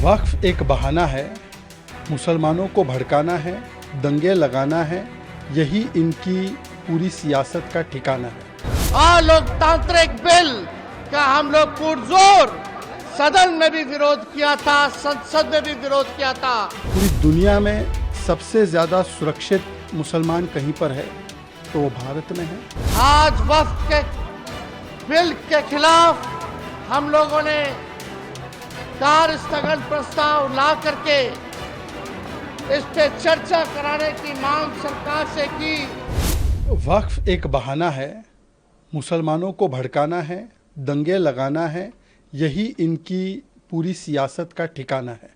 वक्फ एक बहाना है, मुसलमानों को भड़काना है, दंगे लगाना है, यही इनकी पूरी सियासत का ठिकाना है। लोकतांत्रिक बिल का हम लोग पुरजोर सदन में भी विरोध किया था, संसद में भी विरोध किया था। पूरी दुनिया में सबसे ज्यादा सुरक्षित मुसलमान कहीं पर है तो वो भारत में है। आज वक्फ के बिल के खिलाफ हम लोगों ने कार्य स्थगन प्रस्ताव ला करके इस पे चर्चा कराने की मांग सरकार से की। वक्फ एक बहाना है, मुसलमानों को भड़काना है, दंगे लगाना है, यही इनकी पूरी सियासत का ठिकाना है।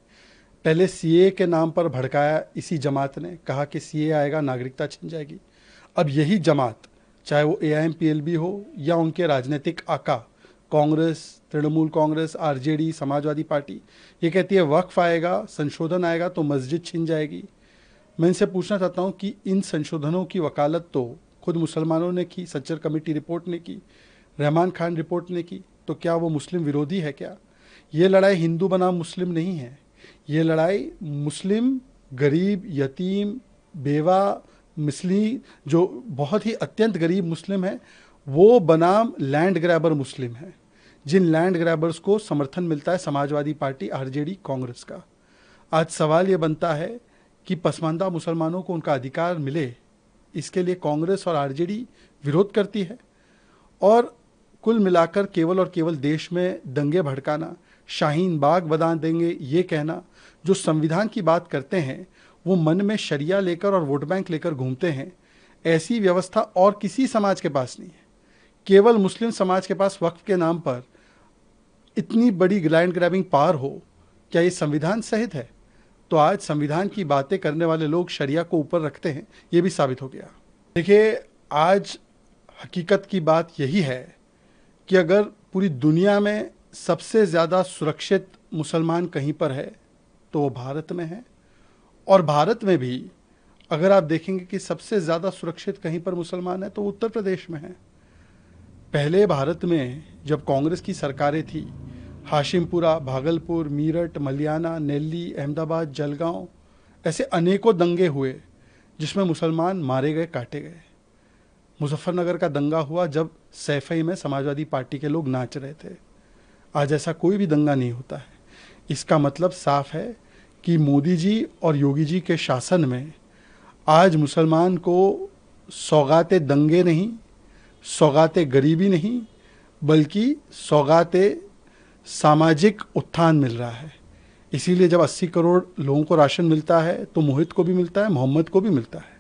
पहले सीए के नाम पर भड़काया इसी जमात ने, कहा कि सीए आएगा नागरिकता छिन जाएगी। अब यही जमात, चाहे वो एआईएमपीएलबी हो या उनके राजनीतिक आका कांग्रेस, तृणमूल कांग्रेस, आरजेडी, समाजवादी पार्टी, ये कहती है वक्फ आएगा, संशोधन आएगा तो मस्जिद छिन जाएगी। मैं इनसे पूछना चाहता हूँ कि इन संशोधनों की वकालत तो खुद मुसलमानों ने की, सच्चर कमेटी रिपोर्ट ने की, रहमान खान रिपोर्ट ने की, तो क्या वो मुस्लिम विरोधी है क्या? ये लड़ाई हिंदू बनाम मुस्लिम नहीं है, ये लड़ाई मुस्लिम, गरीब, यतीम, बेवा, मिसली, जो बहुत ही अत्यंत गरीब मुस्लिम है, वो बनाम लैंड ग्रैबर मुस्लिम है, जिन लैंड ग्रैबर्स को समर्थन मिलता है समाजवादी पार्टी, आरजेडी, कांग्रेस का। आज सवाल ये बनता है कि पसमानदा मुसलमानों को उनका अधिकार मिले, इसके लिए कांग्रेस और आरजेडी विरोध करती है। और कुल मिलाकर केवल और केवल देश में दंगे भड़काना, शाहीन बाग बना देंगे ये कहना, जो संविधान की बात करते हैं वो मन में शरिया लेकर और वोट बैंक लेकर घूमते हैं। ऐसी व्यवस्था और किसी समाज के पास नहीं है। केवल मुस्लिम समाज के पास वक्फ के नाम पर इतनी बड़ी लैंड ग्रैबिंग पावर हो, क्या ये संविधान सहित है? तो आज संविधान की बातें करने वाले लोग शरिया को ऊपर रखते हैं, ये भी साबित हो गया। देखिए, आज हकीकत की बात यही है कि अगर पूरी दुनिया में सबसे ज़्यादा सुरक्षित मुसलमान कहीं पर है तो वो भारत में है। और भारत में भी अगर आप देखेंगे कि सबसे ज़्यादा सुरक्षित कहीं पर मुसलमान है तो उत्तर प्रदेश में है। पहले भारत में जब कांग्रेस की सरकारें थी, हाशिमपुरा, भागलपुर, मीरठ, मलियाना, नेल्ली, अहमदाबाद, जलगांव, ऐसे अनेकों दंगे हुए जिसमें मुसलमान मारे गए, काटे गए। मुजफ्फरनगर का दंगा हुआ जब सैफई में समाजवादी पार्टी के लोग नाच रहे थे। आज ऐसा कोई भी दंगा नहीं होता है। इसका मतलब साफ है कि मोदी जी और योगी जी के शासन में आज मुसलमान को सौगाते दंगे नहीं, सौगाते गरीबी नहीं, बल्कि सौगाते सामाजिक उत्थान मिल रहा है। इसीलिए जब 80 करोड़ लोगों को राशन मिलता है तो मोहित को भी मिलता है, मोहम्मद को भी मिलता है,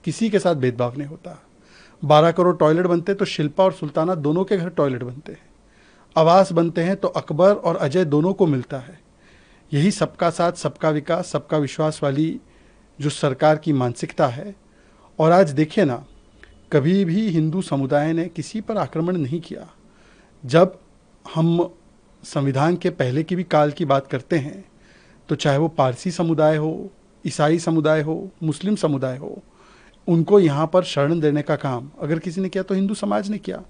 किसी के साथ भेदभाव नहीं होता। 12 करोड़ टॉयलेट बनते तो शिल्पा और सुल्ताना दोनों के घर टॉयलेट बनते हैं। आवास बनते हैं तो अकबर और अजय दोनों को मिलता है। यही सबका साथ, सबका विकास, सबका विश्वास वाली जो सरकार की मानसिकता है। और आज देखिए ना, कभी भी हिंदू समुदाय ने किसी पर आक्रमण नहीं किया। जब हम संविधान के पहले की भी काल की बात करते हैं तो चाहे वो पारसी समुदाय हो, ईसाई समुदाय हो, मुस्लिम समुदाय हो, उनको यहाँ पर शरण देने का काम अगर किसी ने किया तो हिंदू समाज ने किया।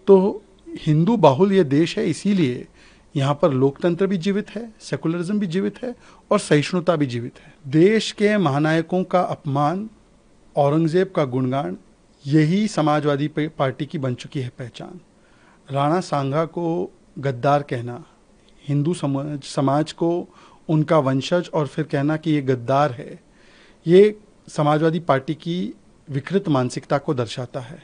तो हिंदू बाहुल ये देश है, इसीलिए यहाँ पर लोकतंत्र भी जीवित है, सेकुलरिज्म भी जीवित है और सहिष्णुता भी जीवित है। देश के महानायकों का अपमान, औरंगजेब का गुणगान, यही समाजवादी पार्टी की बन चुकी है पहचान। राणा सांगा को गद्दार कहना, हिंदू समाज को उनका वंशज और फिर कहना कि ये गद्दार है, ये समाजवादी पार्टी की विकृत मानसिकता को दर्शाता है।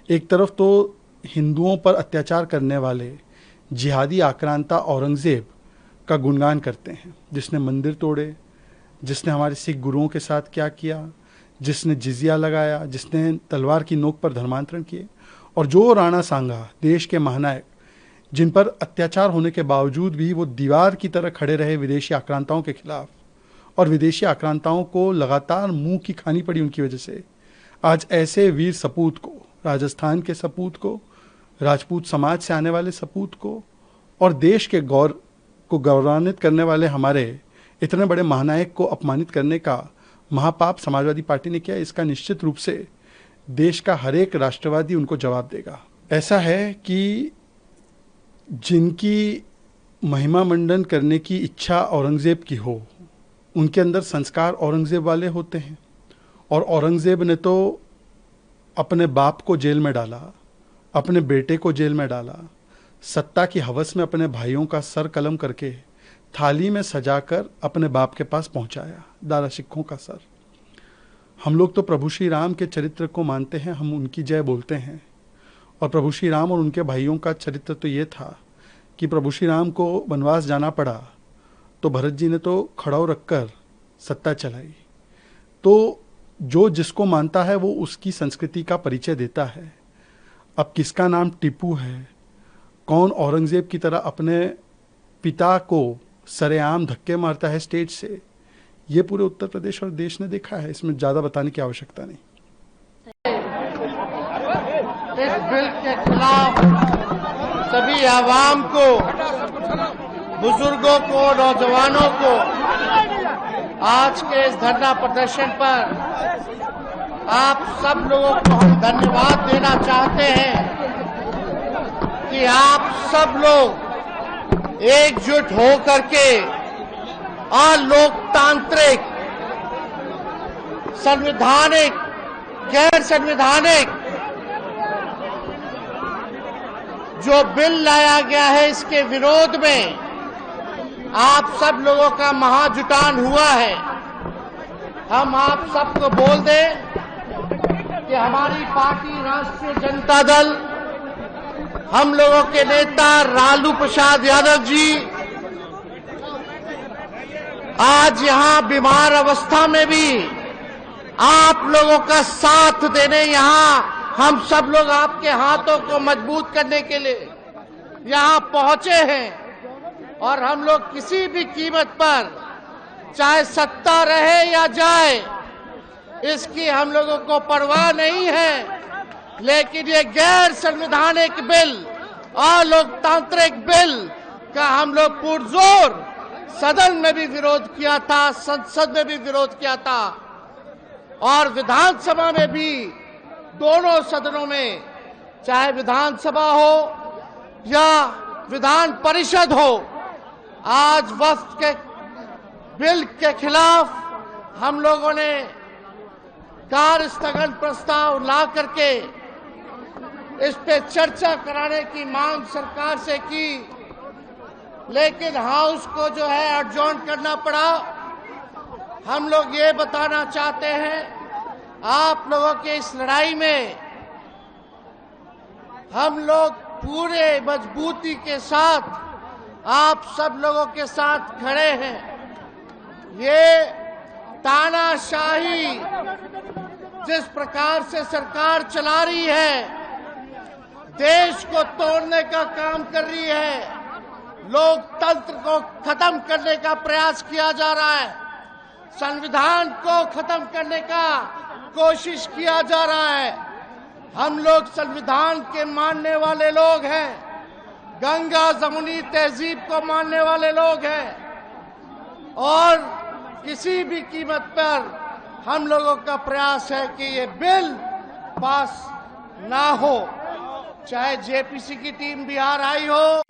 एक तरफ तो हिंदुओं पर अत्याचार करने वाले जिहादी आक्रांता औरंगजेब का गुणगान करते हैं, जिसने मंदिर तोड़े, जिसने हमारे सिख गुरुओं के साथ क्या किया, जिसने जिजिया लगाया, जिसने तलवार की नोक पर धर्मांतरण किए। और जो राणा सांगा, देश के महानायक, जिन पर अत्याचार होने के बावजूद भी वो दीवार की तरह खड़े रहे विदेशी आक्रांताओं के खिलाफ, और विदेशी आक्रांताओं को लगातार मुंह की खानी पड़ी उनकी वजह से। आज ऐसे वीर सपूत को, राजस्थान के सपूत को, राजपूत समाज से आने वाले सपूत को और देश के गौरवान्वित करने वाले हमारे इतने बड़े महानायक को अपमानित करने का महापाप समाजवादी पार्टी ने किया। इसका निश्चित रूप से देश का हर एक राष्ट्रवादी उनको जवाब देगा। ऐसा है कि जिनकी महिमा मंडन करने की इच्छा औरंगज़ेब की हो, उनके अंदर संस्कार औरंगज़ेब वाले होते हैं। और औरंगज़ेब ने तो अपने बाप को जेल में डाला, अपने बेटे को जेल में डाला, सत्ता की हवस में अपने भाइयों का सर कलम करके थाली में सजाकर अपने बाप के पास पहुंचाया, दारा सिखों का सर। हम लोग तो प्रभु श्री राम के चरित्र को मानते हैं, हम उनकी जय बोलते हैं। और प्रभु श्री राम और उनके भाइयों का चरित्र तो ये था कि प्रभु श्री राम को वनवास जाना पड़ा तो भरत जी ने तो खड़ाऊ रखकर सत्ता चलाई। तो जो जिसको मानता है वो उसकी संस्कृति का परिचय देता है। अब किसका नाम टीपू है, कौन औरंगज़ेब की तरह अपने पिता को सरेआम धक्के मारता है स्टेज से, ये पूरे उत्तर प्रदेश और देश ने देखा है। इसमें ज़्यादा बताने की आवश्यकता नहीं। इस बिल के खिलाफ सभी आवाम को, बुजुर्गों को, नौजवानों को आज के इस धरना प्रदर्शन पर आप सब लोगों को हम धन्यवाद देना चाहते हैं कि आप सब लोग एकजुट हो करके अलोकतांत्रिक, संवैधानिक, गैर संवैधानिक जो बिल लाया गया है इसके विरोध में आप सब लोगों का महाजुटान हुआ है। हम आप सबको बोल दें कि हमारी पार्टी राष्ट्रीय जनता दल, हम लोगों के नेता लालू प्रसाद यादव जी आज यहां बीमार अवस्था में भी आप लोगों का साथ देने, यहां हम सब लोग आपके हाथों को मजबूत करने के लिए यहां पहुंचे हैं। और हम लोग किसी भी कीमत पर, चाहे सत्ता रहे या जाए, इसकी हम लोगों को परवाह नहीं है। लेकिन ये गैर संवैधानिक बिल, अलोकतांत्रिक बिल का हम लोग पुरजोर सदन में भी विरोध किया था, संसद में भी विरोध किया था और विधानसभा में भी, दोनों सदनों में, चाहे विधानसभा हो या विधान परिषद हो, आज वक्फ के बिल के खिलाफ हम लोगों ने कार्य स्थगन प्रस्ताव ला करके इस पे चर्चा कराने की मांग सरकार से की, लेकिन हाउस को जो है एडजॉर्न करना पड़ा। हम लोग ये बताना चाहते हैं, आप लोगों के इस लड़ाई में हम लोग पूरे मजबूती के साथ आप सब लोगों के साथ खड़े हैं। ये तानाशाही जिस प्रकार से सरकार चला रही है, देश को तोड़ने का काम कर रही है, लोकतंत्र को खत्म करने का प्रयास किया जा रहा है, संविधान को खत्म करने का कोशिश किया जा रहा है। हम लोग संविधान के मानने वाले लोग हैं, गंगा जमुनी तहजीब को मानने वाले लोग हैं और किसी भी कीमत पर हम लोगों का प्रयास है कि ये बिल पास ना हो, चाहे जेपीसी की टीम बिहार आई हो।